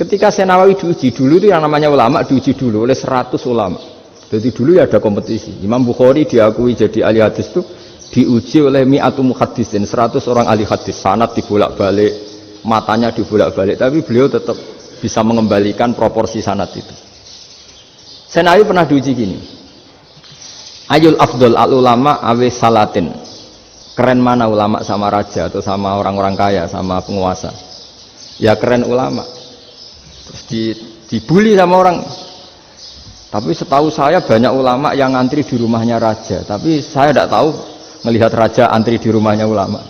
Ketika Senawawi diuji dulu itu yang namanya ulama diuji dulu oleh 100 ulama. Jadi dulu ya ada kompetisi. Imam Bukhari diakui jadi ahli hadis itu diuji oleh mi'atu muhaddisin, 100 orang ahli hadis. Sanad dibolak-balik, matanya dibolak-balik, tapi beliau tetap bisa mengembalikan proporsi sanad itu. Senawawi pernah diuji gini. Ayul afdol al ulama awe salatin. Keren mana ulama sama raja atau sama orang-orang kaya, sama penguasa? Ya keren ulama. Terus dibully sama orang. Tapi setahu saya banyak ulama yang antri di rumahnya raja. Tapi saya tidak tahu melihat raja antri di rumahnya ulama.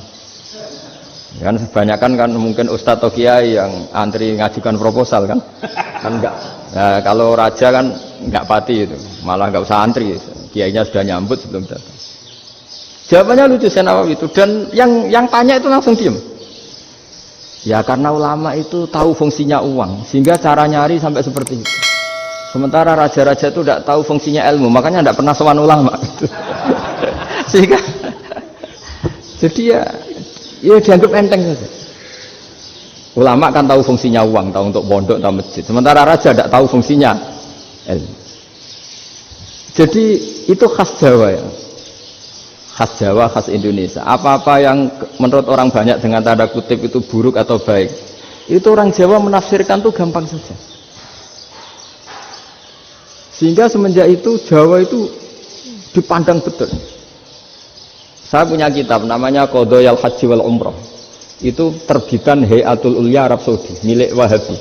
Kan kebanyakan kan mungkin ustadz atau kiai yang antri ngajukan proposal kan enggak. Nah, kalau raja kan enggak pati itu, malah enggak usah antri. Kiainya sudah nyambut sebelum datang. Jawabannya lucu Senawawi itu, dan yang tanya itu langsung diam. Ya karena ulama itu tahu fungsinya uang, sehingga cara nyari sampai seperti itu. Sementara raja-raja itu tidak tahu fungsinya ilmu, makanya tidak pernah sowan ulama. Sehingga jadi ya dianggap enteng saja. Ulama kan tahu fungsinya uang, tahu untuk pondok, tahu masjid. Sementara raja tidak tahu fungsinya ilmu. Jadi itu khas Jawa ya. Khas Jawa, khas Indonesia. Apa-apa yang menurut orang banyak dengan tanda kutip itu buruk atau baik, itu orang Jawa menafsirkan tuh gampang saja. Sehingga semenjak itu Jawa itu dipandang betul. Saya punya kitab namanya Qadayal Haji wal Umrah. Itu terbitan Hayatul Ulya Arab Saudi, milik Wahabi.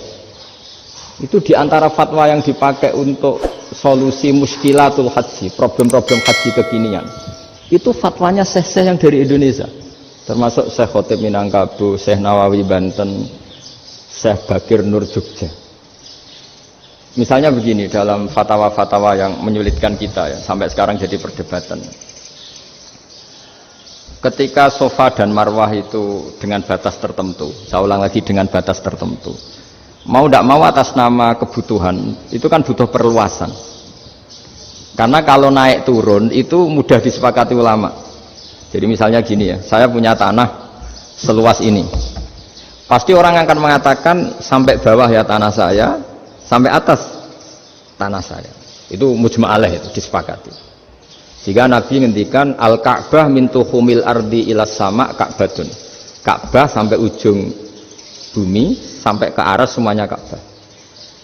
Itu diantara fatwa yang dipakai untuk solusi muskilatul haji, problem-problem haji kekinian. Itu fatwanya syekh-syekh yang dari Indonesia. Termasuk Syekh Khotib Minangkabau, Syekh Nawawi Banten, Syekh Bakir Nur Jogja. Misalnya begini dalam fatwa-fatwa yang menyulitkan kita ya, sampai sekarang jadi perdebatan. Ketika Safa dan Marwah itu dengan batas tertentu, saya ulang lagi dengan batas tertentu. Mau tidak mau atas nama kebutuhan, itu kan butuh perluasan. Karena kalau naik turun itu mudah disepakati ulama. Jadi misalnya gini ya, saya punya tanah seluas ini. Pasti orang akan mengatakan sampai bawah ya tanah saya, sampai atas tanah saya. Itu mujma' alaih, itu disepakati. Sehingga Nabi ngendikan al-Ka'bah min tuhumil ardi ilas sama' Ka'batun. Ka'bah sampai ujung bumi, sampai ke aras semuanya Ka'bah.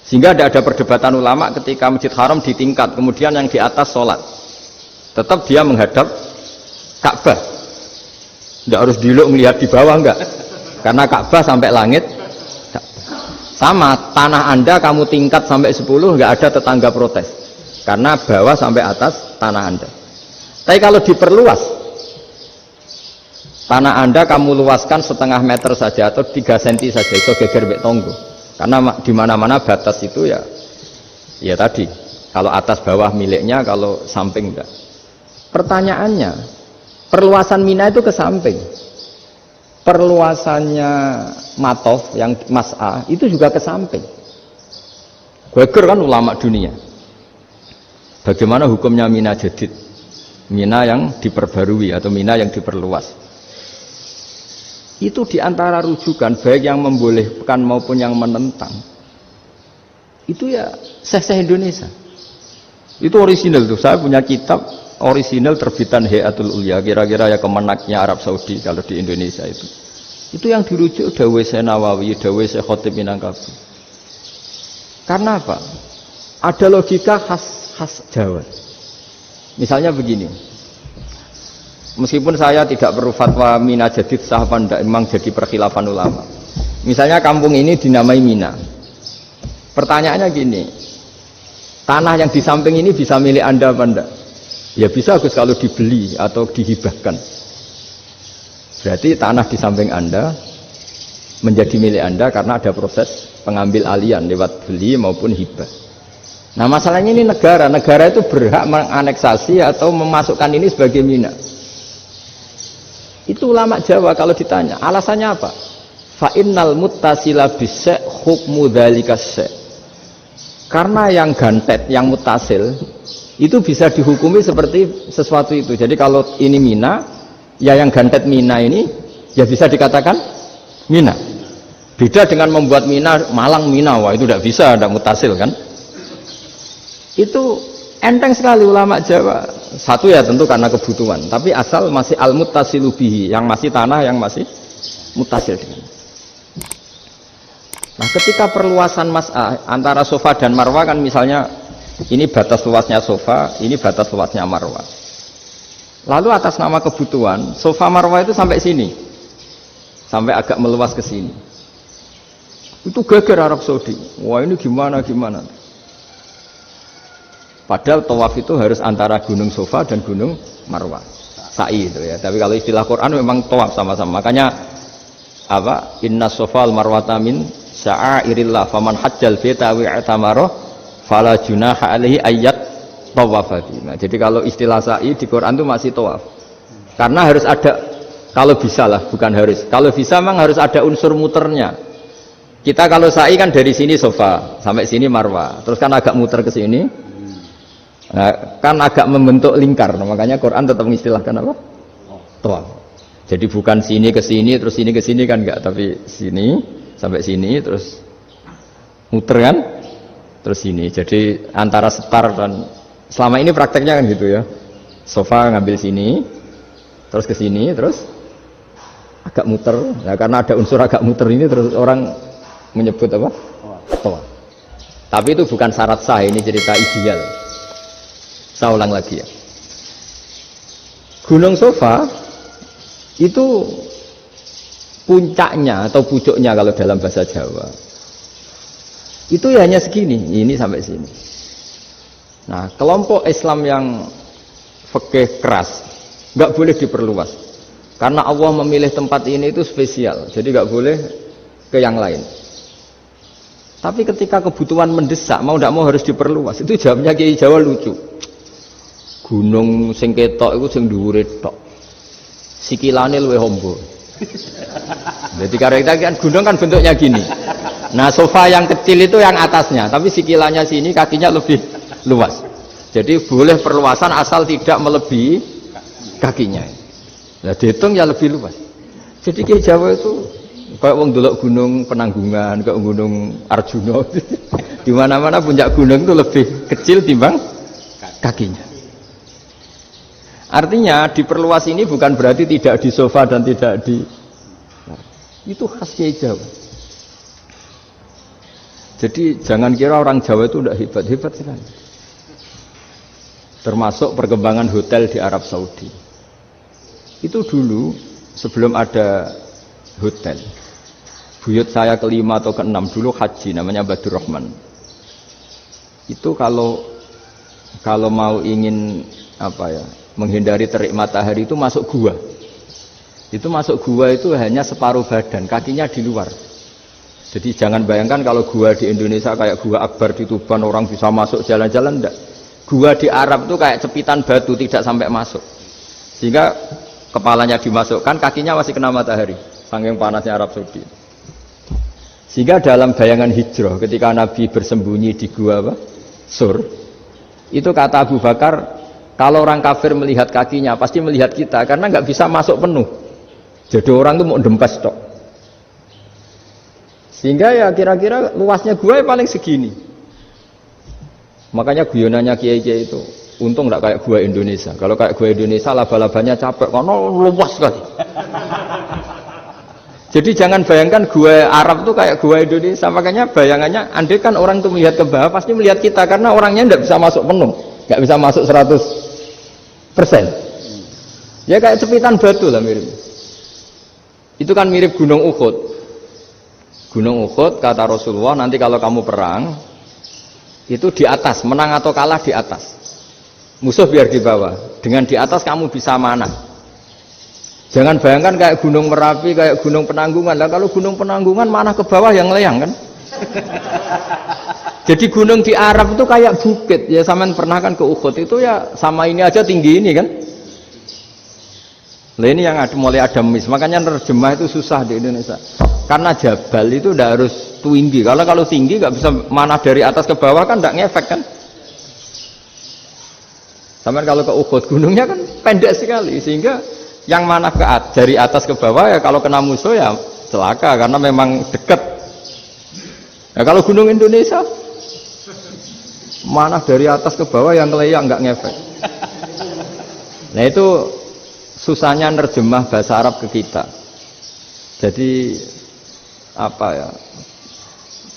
Sehingga tidak ada perdebatan ulama ketika Masjid Haram ditingkat, kemudian yang di atas sholat. Tetap dia menghadap Ka'bah. Tidak harus diluk melihat di bawah, enggak. Karena Ka'bah sampai langit. Sama, tanah Anda kamu tingkat sampai 10, enggak ada tetangga protes. Karena bawah sampai atas tanah Anda. Tapi kalau diperluas, tanah Anda kamu luaskan setengah meter saja atau 3 cm saja, itu geger bek tonggo. Karena di mana-mana batas itu ya tadi, kalau atas bawah miliknya, kalau samping enggak. Pertanyaannya, perluasan Mina itu ke samping. Perluasannya Matof yang Mas'a itu juga ke samping. Geger kan ulama dunia. Bagaimana hukumnya Mina Jadid? Mina yang diperbarui atau Mina yang diperluas. Itu diantara rujukan baik yang membolehkan maupun yang menentang. Itu ya syekh Indonesia. Itu orisinal tuh. Saya punya kitab orisinal terbitan Hayatul Ulya, kira-kira ya kemenaknya Arab Saudi kalau di Indonesia itu. Itu yang dirujuk dawuh Syekh Nawawi, dawuh Syekh Khotib Minangkabau. Karena apa? Ada logika khas Jawa. Misalnya begini. Meskipun saya tidak perlu fatwa Mina Jadid sah apa enggak, memang jadi perkhilafan ulama. Misalnya kampung ini dinamai Mina. Pertanyaannya gini, tanah yang di samping ini bisa milik Anda apa enggak? Ya bisa Gus kalau dibeli atau dihibahkan. Berarti tanah di samping Anda menjadi milik Anda karena ada proses pengambil alian lewat beli maupun hibah. Nah masalahnya ini negara itu berhak menganeksasi atau memasukkan ini sebagai Mina. Itu ulama Jawa kalau ditanya, alasannya apa? Fa innal muttasila bis-syai' hukmu dzalika syai'. Karena yang gantet, yang mutasil itu bisa dihukumi seperti sesuatu itu. Jadi kalau ini Mina, ya yang gantet Mina ini ya bisa dikatakan Mina. Beda dengan membuat Mina, Malang Mina, wah itu tidak bisa, tidak mutasil kan? Itu enteng sekali ulama Jawa. Satu ya tentu karena kebutuhan, tapi asal masih al-muttasilu bihi, yang masih tanah yang masih mutasil dengan. Nah, ketika perluasan antara sofa dan marwah kan misalnya ini batas luasnya sofa, ini batas luasnya marwah. Lalu atas nama kebutuhan, sofa marwah itu sampai sini. Sampai agak meluas ke sini. Itu geger Arab Saudi. Wah, ini gimana? Padahal tawaf itu harus antara gunung sofa dan gunung marwah. Sa'i itu ya. Tapi kalau istilah Quran memang tawaf sama-sama. Makanya apa? Inna sofal marwata min sya'airillah faman hajjal baita wa i'tamara fala junaha alaihi ayyat tawafati. Nah, jadi kalau istilah sa'i di Quran itu masih tawaf. Karena harus ada, kalau bisa lah, bukan harus. Kalau bisa memang harus ada unsur muternya. Kita kalau sa'i kan dari sini sofa sampai sini marwah. Terus kan agak muter ke sini. Nah, kan agak membentuk lingkar. Nah, makanya Quran tetap mengistilahkan apa? Tawaf. Jadi bukan sini ke sini terus sini ke sini kan enggak, tapi sini sampai sini terus muter kan? Terus sini. Jadi antara setar dan selama ini prakteknya kan gitu ya. Sofa ngambil sini terus ke sini terus agak muter. Nah, karena ada unsur agak muter ini terus orang menyebut apa? Tawaf. Tapi itu bukan syarat sah, ini cerita ideal. Saya ulang lagi ya. Gunung Sofa itu puncaknya atau pucuknya kalau dalam bahasa Jawa itu ya hanya segini, ini sampai sini. Nah, kelompok Islam yang fikih keras nggak boleh diperluas karena Allah memilih tempat ini itu spesial, jadi nggak boleh ke yang lain. Tapi ketika kebutuhan mendesak, mau tidak mau harus diperluas. Itu jawabnya Kiai Jawa lucu. Gunung sing ketok iku sing dhuwure tok. Sikilane luwih ombo. Jadi karena kan gunung kan bentuknya gini. Nah, sofa yang kecil itu yang atasnya, tapi sikilannya sini kakinya lebih luas. Jadi boleh perluasan asal tidak melebihi kakinya. Nah, dihitung ya lebih luas. Jadi Kiai Jawa itu kayak wong delok gunung Penanggungan, kayak gunung Arjuna. Di mana-mana puncak gunung itu lebih kecil timbang kakinya. Artinya diperluas ini bukan berarti tidak di sofa dan tidak di, itu khas Kiai Jawa. Jadi jangan kira orang Jawa itu tidak hebat sekali. Termasuk perkembangan hotel di Arab Saudi. Itu dulu sebelum ada hotel. Buyut saya kelima atau keenam dulu haji, namanya Badur Rahman. Itu kalau mau ingin apa ya, menghindari terik matahari itu masuk gua. Itu masuk gua itu hanya separuh badan, kakinya di luar. Jadi jangan bayangkan kalau gua di Indonesia kayak gua Akbar di Tuban orang bisa masuk jalan-jalan, enggak. Gua di Arab itu kayak cepitan batu, tidak sampai masuk. Sehingga kepalanya dimasukkan, kakinya masih kena matahari, saking panasnya Arab Saudi. Sehingga dalam bayangan hijrah ketika Nabi bersembunyi di gua apa? Sur. Itu kata Abu Bakar, kalau orang kafir melihat kakinya pasti melihat kita karena nggak bisa masuk penuh. Jadi orang itu mau dempes tok. Sehingga ya kira-kira luasnya gua paling segini. Makanya guyonannya kiai-kiai itu untung nggak kayak gua Indonesia. Kalau kayak gua Indonesia laba-labanya capek karena luas sekali. Jadi jangan bayangkan gua Arab tuh kayak gua Indonesia. Makanya bayangannya andai kan orang itu melihat ke bawah pasti melihat kita karena orangnya nggak bisa masuk penuh, nggak bisa masuk 100%. Ya kayak cepitan batu lah mirip. Itu kan mirip Gunung Uhud. Gunung Uhud kata Rasulullah, nanti kalau kamu perang itu di atas, menang atau kalah di atas. Musuh biar di bawah. Dengan di atas kamu bisa manah. Jangan bayangkan kayak Gunung Merapi, kayak Gunung Penanggungan. Lah kalau Gunung Penanggungan mana ke bawah yang layang kan? Jadi gunung di Arab itu kayak bukit. Ya sampean pernah kan ke Uhud itu ya sama ini aja tinggi ini kan? Lah ini yang mulai ada mis. Makanya nerjemah itu susah di Indonesia. Karena jabal itu tidak harus tinggi. Kalau tinggi nggak bisa mana dari atas ke bawah kan nggak ngefek kan? Sampean kalau ke Uhud gunungnya kan pendek sekali sehingga yang mana dari atas ke bawah ya kalau kena musuh ya celaka karena memang dekat. Nah, kalau gunung Indonesia mana dari atas ke bawah yang ngeleyak nggak ngefek. Nah itu susahnya nerjemah bahasa Arab ke kita. Jadi apa ya?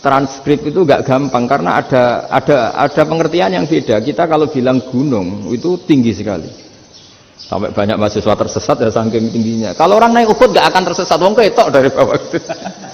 Transkrip itu nggak gampang karena ada pengertian yang beda. Kita kalau bilang gunung itu tinggi sekali. Sampai banyak mahasiswa tersesat ya saking tingginya. Kalau orang naik Uhud nggak akan tersesat, wong ketok dari bawah.